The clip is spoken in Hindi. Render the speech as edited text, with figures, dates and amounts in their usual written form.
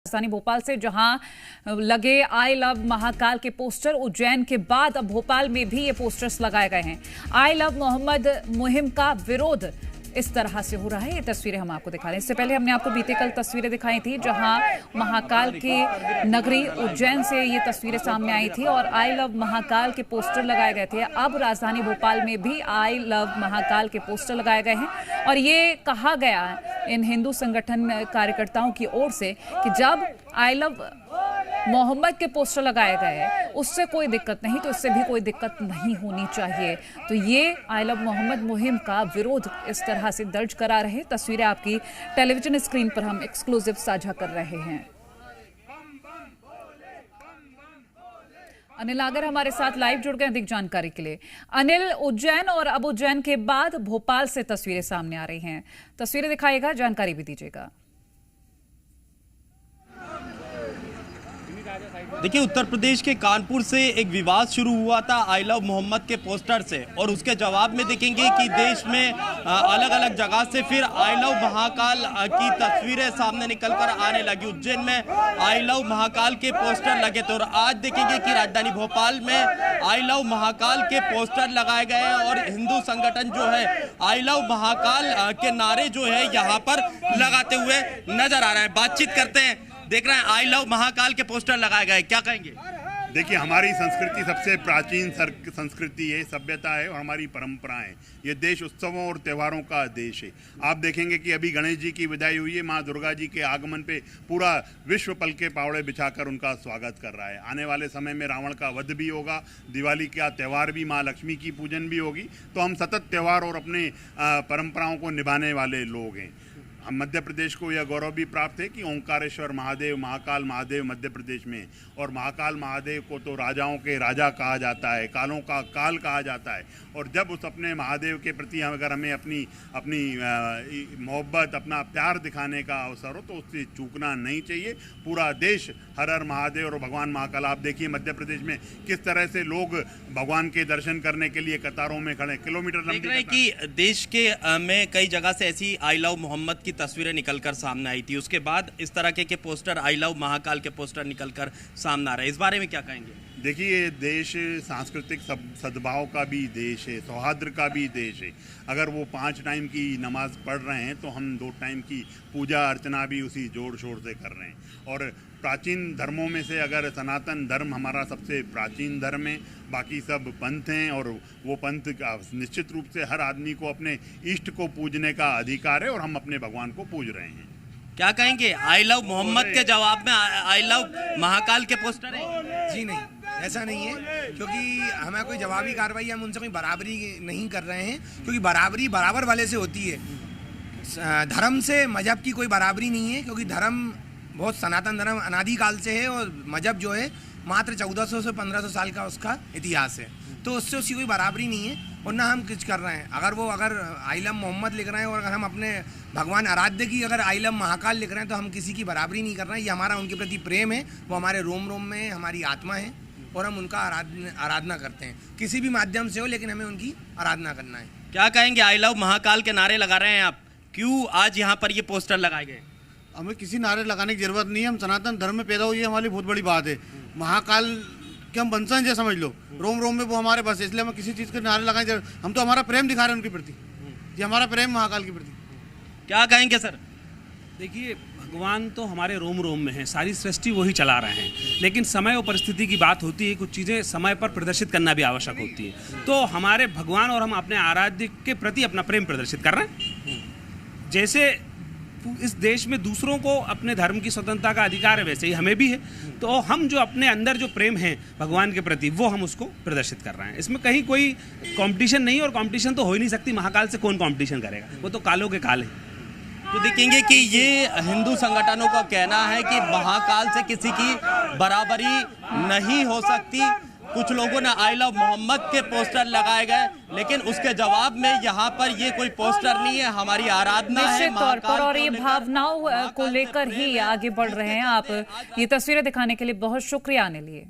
राजधानी भोपाल से जहां लगे आई लव महाकाल के पोस्टर, उज्जैन के बाद अब भोपाल में भी ये पोस्टर्स लगाए गए हैं। आई लव मोहम्मद मुहिम का विरोध इस तरह से हो रहा है। ये तस्वीरें हम आपको दिखा रहे हैं। इससे पहले हमने आपको बीते कल तस्वीरें दिखाई थी जहां महाकाल की नगरी उज्जैन से ये तस्वीरें सामने आई थी और आई लव महाकाल के पोस्टर लगाए गए थे। अब राजधानी भोपाल में भी आई लव महाकाल के पोस्टर लगाए गए हैं और ये कहा गया इन हिंदू संगठन कार्यकर्ताओं की ओर से कि जब आई लव मोहम्मद के पोस्टर लगाए गए हैं उससे कोई दिक्कत नहीं, तो इससे भी कोई दिक्कत नहीं होनी चाहिए। तो ये आई लव मोहम्मद मुहिम का विरोध इस तरह से दर्ज करा रहे तस्वीरें आपकी टेलीविजन स्क्रीन पर हम एक्सक्लूसिव साझा कर रहे हैं। अनिल आगर हमारे साथ लाइव जुड़ गए अधिक जानकारी के लिए। अनिल, उज्जैन और अब उज्जैन के बाद भोपाल से तस्वीरें सामने आ रही हैं, तस्वीरें दिखाइएगा, जानकारी भी दीजिएगा। देखिए, उत्तर प्रदेश के कानपुर से एक विवाद शुरू हुआ था आई लव मोहम्मद के पोस्टर से और उसके जवाब में देखेंगे कि देश में अलग अलग जगह से फिर आई लव महाकाल की तस्वीरें सामने निकलकर आने लगी। उज्जैन में आई लव महाकाल के पोस्टर लगे थे और आज देखेंगे कि राजधानी भोपाल में आई लव महाकाल के पोस्टर लगाए गए हैं और हिंदू संगठन जो है आई लव महाकाल के नारे जो है यहाँ पर लगाते हुए नजर आ रहे हैं। बातचीत करते हैं, देख रहे हैं आई लव महाकाल के पोस्टर लगाए गए, क्या कहेंगे? देखिए, हमारी संस्कृति सबसे प्राचीन संस्कृति है, सभ्यता है और हमारी परंपरा है। ये देश उत्सवों और त्योहारों का देश है। आप देखेंगे कि अभी गणेश जी की विदाई हुई है, माँ दुर्गा जी के आगमन पे पूरा विश्व पल के पावड़े बिछाकर उनका स्वागत कर रहा है। आने वाले समय में रावण का वध भी होगा, दिवाली का त्यौहार भी, माँ लक्ष्मी की पूजन भी होगी। तो हम सतत त्यौहार और अपने परंपराओं को निभाने वाले लोग हैं। हम मध्य प्रदेश को यह गौरव भी प्राप्त है कि ओंकारेश्वर महादेव, महाकाल महादेव मध्य प्रदेश में, और महाकाल महादेव को तो राजाओं के राजा कहा जाता है, कालों का काल कहा जाता है। और जब उस अपने महादेव के प्रति अगर हमें अपनी मोहब्बत, अपना प्यार दिखाने का अवसर हो तो उससे चूकना नहीं चाहिए। पूरा देश हर हर महादेव और भगवान महाकाल, आप देखिए मध्य प्रदेश में किस तरह से लोग भगवान के दर्शन करने के लिए कतारों में खड़े, किलोमीटर देख रहे हैं कि देश के में कई जगह से ऐसी आई लव मोहम्मद की तस्वीरें निकलकर सामने आई थी। उसके बाद इस तरह के पोस्टर, आई लव महाकाल के पोस्टर निकलकर सामने आ रहे हैं, इस बारे में क्या कहेंगे? देखिए, देश सांस्कृतिक सद्भाव का भी देश है, सौहार्द का भी देश है। अगर वो 5 टाइम की नमाज पढ़ रहे हैं तो हम 2 टाइम की पूजा अर्चना भी उसी जोर शोर से कर रहे हैं। और प्राचीन धर्मों में से अगर सनातन धर्म हमारा सबसे प्राचीन धर्म है, बाकी सब पंथ हैं और वो पंथ का निश्चित रूप से हर आदमी को अपने इष्ट को पूजने का अधिकार है और हम अपने भगवान को पूज रहे हैं। क्या कहेंगे? आई लव मोहम्मद के जवाब में आई लव महाकाल के पोस्टर है? जी नहीं, ऐसा नहीं है, क्योंकि हमें कोई जवाबी कार्रवाई, हम उनसे कोई बराबरी नहीं कर रहे हैं, क्योंकि बराबरी बराबर वाले से होती है। धर्म से मजहब की कोई बराबरी नहीं है, क्योंकि धर्म बहुत सनातन धर्म अनादिकाल से है और मजहब जो है मात्र 1400 से 1500 साल का उसका इतिहास है। तो उससे उसकी कोई बराबरी नहीं है और ना हम कुछ कर रहे हैं। अगर आई लव मोहम्मद लिख रहे हैं और अगर हम अपने भगवान आराध्य की अगर आई लव महाकाल लिख रहे हैं तो हम किसी की बराबरी नहीं कर रहे हैं। ये हमारा उनके प्रति प्रेम है, वो हमारे रोम रोम में हमारी आत्मा है और हम उनका आराधना करते हैं, किसी भी माध्यम से हो, लेकिन हमें उनकी आराधना करना है। क्या कहेंगे? आई लव महाकाल के नारे लगा रहे हैं आप, क्यों आज यहाँ पर ये पोस्टर लगाए गए? हमें किसी नारे लगाने की जरूरत नहीं है। हम सनातन धर्म में पैदा हुए, ये हमारी बहुत बड़ी बात है। महाकाल के हम वंशज है, समझ लो, रोम रोम में वो हमारे बस है, इसलिए हमें किसी चीज़ के नारे लगाने की जरूरत। हम तो हमारा प्रेम दिखा रहे हैं उनके प्रति, ये हमारा प्रेम महाकाल के प्रति। क्या कहेंगे सर? देखिए, भगवान तो हमारे रोम रोम में है, सारी सृष्टि वही चला रहे हैं, लेकिन समय और परिस्थिति की बात होती है, कुछ चीज़ें समय पर प्रदर्शित करना भी आवश्यक होती है। तो हमारे भगवान और हम अपने आराध्य के प्रति अपना प्रेम प्रदर्शित कर रहे हैं। जैसे इस देश में दूसरों को अपने धर्म की स्वतंत्रता का अधिकार है, वैसे ही हमें भी है। तो हम जो अपने अंदर जो प्रेम है भगवान के प्रति, वो हम उसको प्रदर्शित कर रहे हैं। इसमें कहीं कोई कंपटीशन नहीं, और कंपटीशन तो हो ही नहीं सकती। महाकाल से कौन कंपटीशन करेगा, वो तो कालों के काल है। तो देखेंगे कि ये हिंदू संगठनों का कहना है कि महाकाल से किसी की बराबरी नहीं हो सकती। कुछ लोगों ने आई लव मोहम्मद के पोस्टर लगाए गए, लेकिन उसके जवाब में यहाँ पर ये कोई पोस्टर नहीं है, हमारी आराधना है निश्चित तौर पर, और ये भावनाओं को लेकर ही आगे बढ़ रहे हैं आप। ये तस्वीरें दिखाने के लिए बहुत शुक्रिया अनिल।